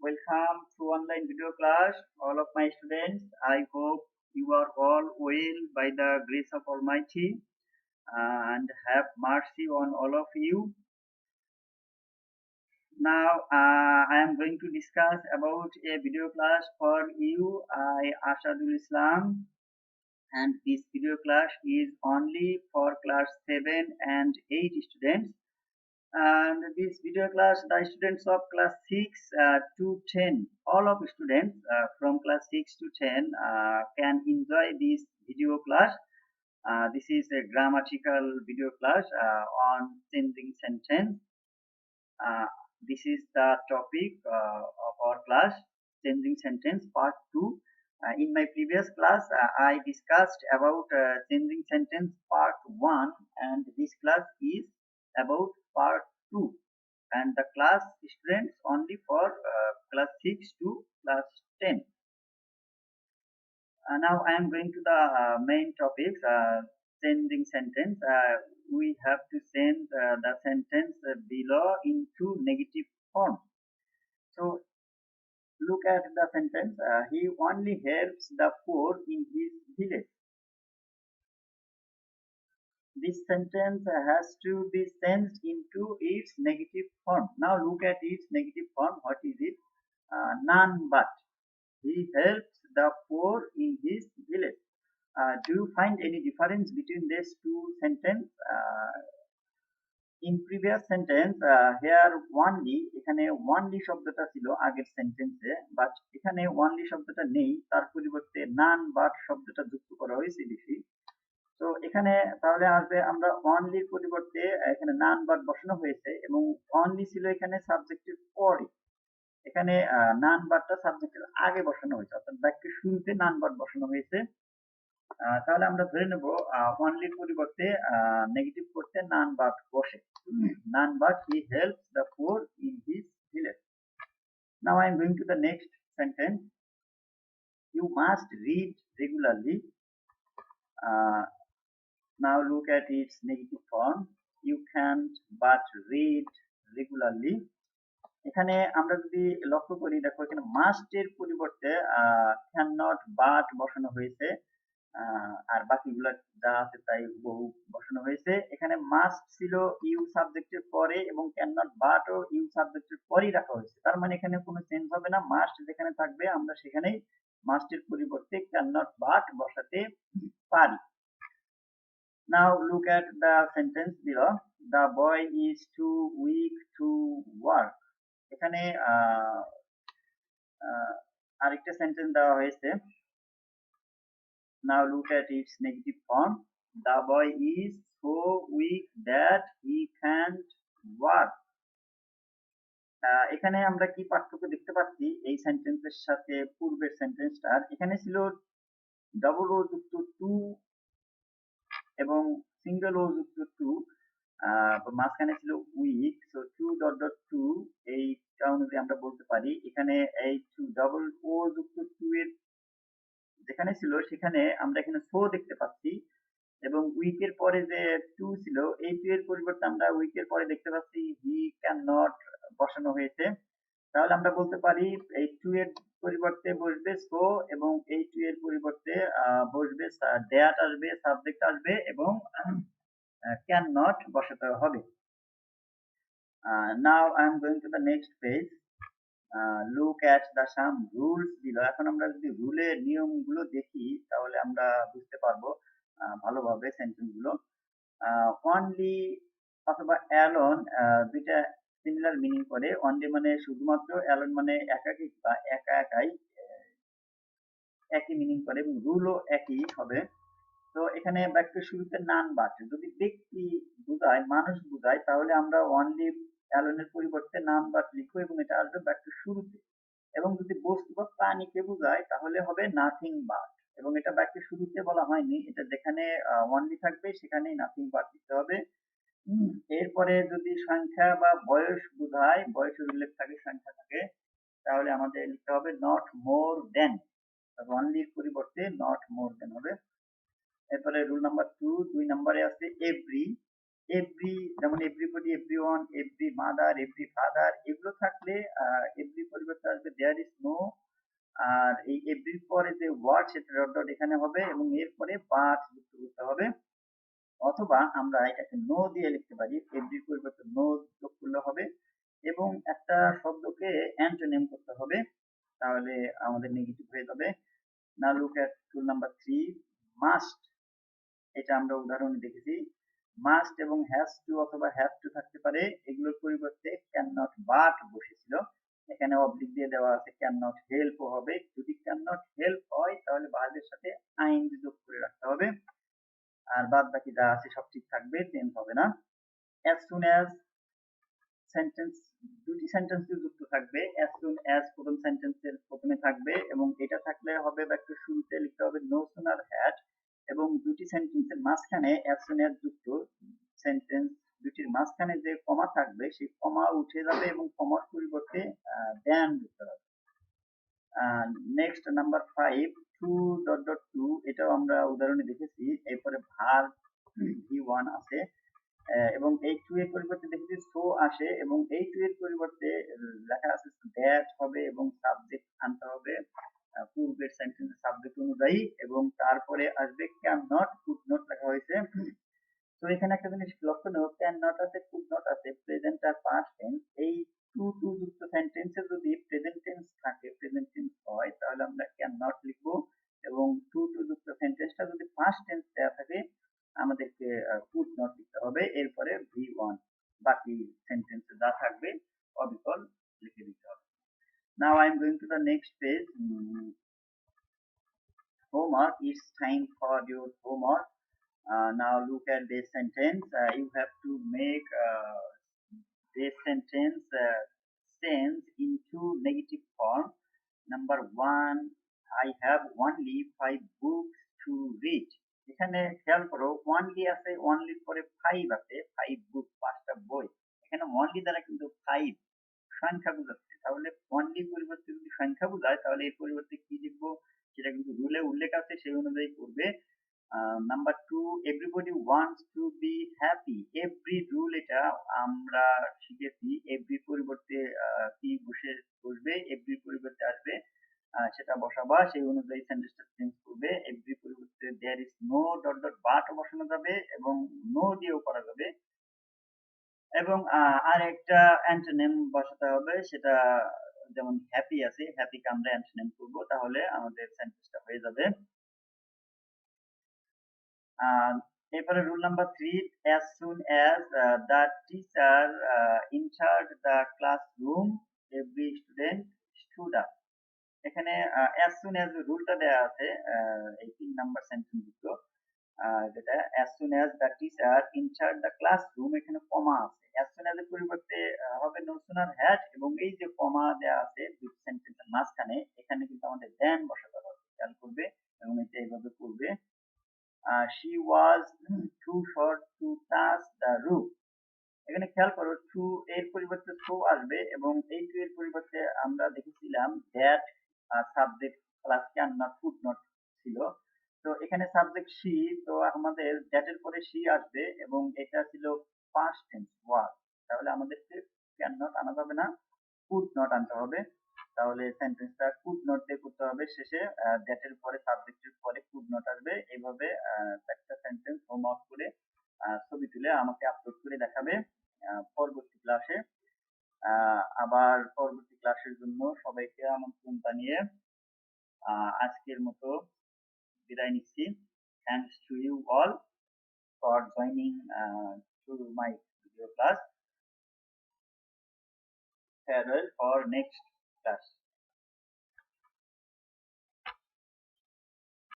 Welcome to online video class, all of my students. I hope you are all well by the grace of Almighty and have mercy on all of you. Now, I am going to discuss about a video class for you. I Ashadul Islam, and this video class is only for class 7 and 8 students. And this video class, the students of class 6 to 10, all of students from class 6 to 10 can enjoy this video class. This is a grammatical video class on changing sentence. This is the topic of our class, changing sentence part 2. In my previous class, I discussed about changing sentence part 1, and this class is about part 2, and the class students only for class 6 to class 10. Now I am going to the main topics, changing sentence. We have to change the sentence below into negative form. So look at the sentence. He only helps the poor in his village. This sentence has to be changed into its negative form. Now look at its negative form. What is it? None but. He helps the poor in his village. Do you find any difference between these two sentences? In previous sentence, here only, এখানে only শব্দটা ছিল আগের সেন্টেন্সে, but এখানে only শব্দটা নেই, তার পরিবর্তে none but শব্দটা যুক্ত করা হয়েছে বেশি। তো এখানে তাহলে আসবে আমরা only এর পরিবর্তে এখানে none but বসানো হয়েছে, এবং only ছিল এখানে সাবজেক্টের পরে, এখানে none butটা সাবজেক্টের আগে বসানো হয়েছে, অর্থাৎ বাক্যের শুরুতে none but বসানো হয়েছে। তাহলে আমরা ধরে নেব only এর পরিবর্তে নেগেটিভ করতে none but বসে। None but he helps the poor in his village. Now I am going to the next sentence. You must read regularly. Now look at its negative form. You can't but read regularly. এখানে আমরা যদি লক্ষ্য করি, দেখো এখানে must এর পরিবর্তে can not but বসানো হয়েছে, আর বাকিগুলো যা আছে তাই বহু বসানো হয়েছে। এখানে মাস্ট ছিল ইউ সাবজেক্টের পরে, এবং ক্যান নট বাট ও ইউ সাবজেক্টের পরেই রাখা হয়েছে। তার মানে এখানে কোনো চেঞ্জ হবে না, মাস্ট যেখানে থাকবে আমরা সেখানেই মাস্টের পরিবর্তে ক্যান নট বাট বসাতে পারি। Now look at the sentence below. The boy is too weak to work. এখানে আরেকটা সেন্টেন্স দেওয়া হয়েছে। Now look at its negative form. The boy is so weak that he can't work. এখানে আমরা কি পার্থক্য দেখতে পাচ্ছি এই সেন্টেন্সের সাথে পূর্বের সেন্টেন্সটার? এখানে ছিল ডবল ও যুক্ত টু এবং সিঙ্গেল ও যুক্ত টু, মাঝখানে ছিল weak, so to dot dot to, এইটা অনুযায়ী আমরা বলতে পারি এখানে এই টু ডবল ও যুক্ত টু এর যেখানে ছিল সেখানে আমরা এখানে সো দেখতে পাচ্ছি, এবং উইকের পরে যে টু ছিল এই টু এর পরিবর্তে আমরা উইকের পরে দেখতে পাচ্ছি হি ক্যান নট বসানো হয়েছে। তাহলে আমরা বলতে পারি এই টু এর পরিবর্তে বসবে সো, এবং এই টু এর পরিবর্তে বসবে দ্যাট আসবে, সাবজেক্ট আসবে, এবং ক্যান নট বসাতে হবে। Now I am going to the next page. Look at the some rules below. এখন আমরা যদি রুলের নিয়মগুলো দেখি তাহলে আমরা বুঝতে পারবো ভালোভাবে সেন্টেন্সগুলো। অনলি অথবা অ্যালোন দুইটা সিমিলার মিনিং করে। অনলি মানে শুধুমাত্র, অ্যালোন মানে একাকী বা একা একাই, একই মিনিং করে, এবং রুলও একই হবে। তো এখানে বাক্যের শুরুতে নান বাট, যদি ব্যক্তি বোঝায়, মানুষ বোঝায়, তাহলে আমরা অনলি অ্যালোনের পরিবর্তে নান বাট লিখবো, এবং এটা আসবে বাক্যের শুরুতে। এবং যদি বস্তু বা প্রাণীকে বোঝায় তাহলে হবে নাথিং বাট, এবং এটা বাক্যের শুরুতে বলা হয়নি, এটা যেখানে অনলি থাকবে সেখানেই নাথিং বাট লিখতে হবে। এরপরে যদি সংখ্যা বা বয়স বোঝায়, বয়সের উল্লেখ থাকে, সংখ্যা থাকে, তাহলে আমাদের লিখতে হবে নট মোর দেন, অনলির পরিবর্তে নট মোর দেন হবে। এরপরে রুল নাম্বার 2, 2 নম্বরে আছে এভরি। এভরি, যেমন everybody, everyone, every mother, every father, এগুলো থাকলে এভরি পরিবর্তে আসবে দেয়ার ইজ নো, আর এই এভরির পরে যে ওয়ার্ড সেটা ডট ডট এখানে হবে এবং এরপরে বাট যুক্ত করতে হবে, অথবা আমরা এটাকে নো দিয়ে লিখতে পারি, এভরির পরিবর্তে নো যোগ করলে হবে, এবং একটা শব্দকে অ্যান্টোনিম করতে হবে, তাহলে আমাদের নেগেটিভ হয়ে যাবে। Now look at tool number 3, must. এটা আমরা উদাহরণে দেখেছি, মাস্ট এবং হ্যাজ টু অথবা হ্যাভ টু থাকতে পারে, এগুলোর পরিবর্তে ক্যান নট বাট বসেছিল, এখানে অবলিক দিয়ে দেওয়া আছে ক্যান নট হেল্প হবে, যদি ক্যান নট হেল্প হয় তাহলে ভার্বের সাথে আইন যোগ করে রাখতে হবে, আর বাদ বাকি যা আছে সব ঠিক থাকবে, চেঞ্জ হবে না। as soon as সেন্টেন্স, দুটি সেন্টেন্স যুক্ত থাকবে, as soon as প্রথম সেন্টেন্সের প্রথমে থাকবে এবং এটা থাকলে হবে বা একটু শুরুতে লিখতে হবে no sooner had, এবং দুটি সেন্টেন্সের মাঝখানে as soon as যুক্ত সেন্টেন্স দুটির মাঝখানে যে কমা থাকবে সেই কমা উঠে যাবে এবং কমার পরিবর্তে দেন যুক্ত হবে। Next number 5, to dot dot to, এটাও আমরা উদাহরণে দেখেছি, এরপরে ভার্ব V1 আছে, এবং এই টু এর পরিবর্তে দেখেছি সো আসে, এবং এই টু এর পরিবর্তে লেখা আছে দ্যাট হবে এবং সাবজেক্ট আনতে হবে পূর্বের সেন্টেন্সের সাবজেক্ট অনুযায়ী, এবং তারপরে আসবে ক্যান নট, কুড নট লেখা হয়েছে। তো এখানে একটা জিনিস লক্ষ্য নেব, ক্যান নট আছে, কুড নট আছে, প্রেজেন্ট আর পাস্ট টেন্স, এই টু টু যুক্ত সেন্টেন্সে যদি প্রেজেন্ট টেন্স থাকে, প্রেজেন্ট টেন্স হয়, তাহলে আমরা ক্যান নট লিখবো, এবং টু টু যুক্ত সেন্টেন্সটা যদি পাস্ট টেন্স দেওয়া থাকে আমাদেরকে কুড নট লিখতে হবে, এরপরে V1 বাকি সেন্টেন্সে যা থাকবে অবিকল লিখে দিতে হবে। Now I am going to the next page, homework. It's time for your homework. Now look at this sentence. You have to make this sentence sense into negative form. Number 1, I have only 5 books to read. এখানে খেয়াল করো, only আছে, only পরে 5 আছে, 5 বুক, 5টা বই, এখানে only দ্বারা কিন্তু 5 সংখ্যা বোঝাচ্ছে, তাহলে only পরিবর্তে যদি সংখ্যা বোঝায় তাহলে এর পরিবর্তে কি লিখবো সেটা কিন্তু রুলে উল্লেখ আছে, সেই অনুযায়ী করবে। Number 2, everybody wants to be happy, every rule এটা আমরা শিখেছি, এভরি পরিবর্তে কি বসবে, এভরি পরিবর্তে আসবে সেটা বসাবা, সেই অনুযায়ী সেন্টেন্সটা চেঞ্জ করবে, এভরি পরিবর্তে there is no dot dot but বসানো যাবে এবং নো দিয়েও করা যাবে, এবং আর একটা অ্যান্টোনিম বসাতে হবে, সেটা যেমন হ্যাপি আছে, হ্যাপিকে আমরা অ্যান্টোনিম করব, তাহলে আমাদের সেন্টেন্সটা হয়ে যাবে। এরপরে rule number 3, as soon as the teacher entered the classroom every student stood up, এখানে as soon as রুলটা দেয়া আছে এই 3 নাম্বার সেন্টেন্স যুক্ত, যেটা as soon as the teacher entered the classroom, এখানে কমা আছে, as soon as এর পরিবর্তে হবে no sooner had, এবং এই যে কমা দেয়া আছে দুই সেন্টেন্সের মাঝখানে, এখানে কিন্তু আমাদের দেন বসাতে হবে, খেয়াল করবে, এবং এটা এইভাবে করবে, she was too short to touch the roof, এখানে খেয়াল করো টু এর পরিবর্তে সো আসবে, এবং এই টু এর পরিবর্তে আমরা দেখেছিলাম that subject plus can not, could not ছিল, তো এখানে সাবজেক্ট শি, তো আমাদের দ্যাট এর পরে শি আসবে, এবং এটা ছিল পাস্ট টেন্স ওয়াজ, তাহলে আমাদেরকে ক্যান নট আনা যাবে না, কুড নট আনতে হবে, তাহলে সেন্টেন্সটা কুড নট দিয়ে করতে হবে, শেষে দ্যাট এর পরে সাবজেক্টের পরে কুড নট আসবে, এইভাবে একটা সেন্টেন্স হোমওয়ার্ক করে ছবি তুলে আমাকে আপলোড করে দেখাবে পরবর্তী ক্লাসে। আবার পরবর্তী ক্লাসের জন্য সবাইকে আমন্ত্রণ জানিয়ে আজকের মতো বিদায় নিচ্ছি। Thanks to you all for joining to my video class. Farewell for next class.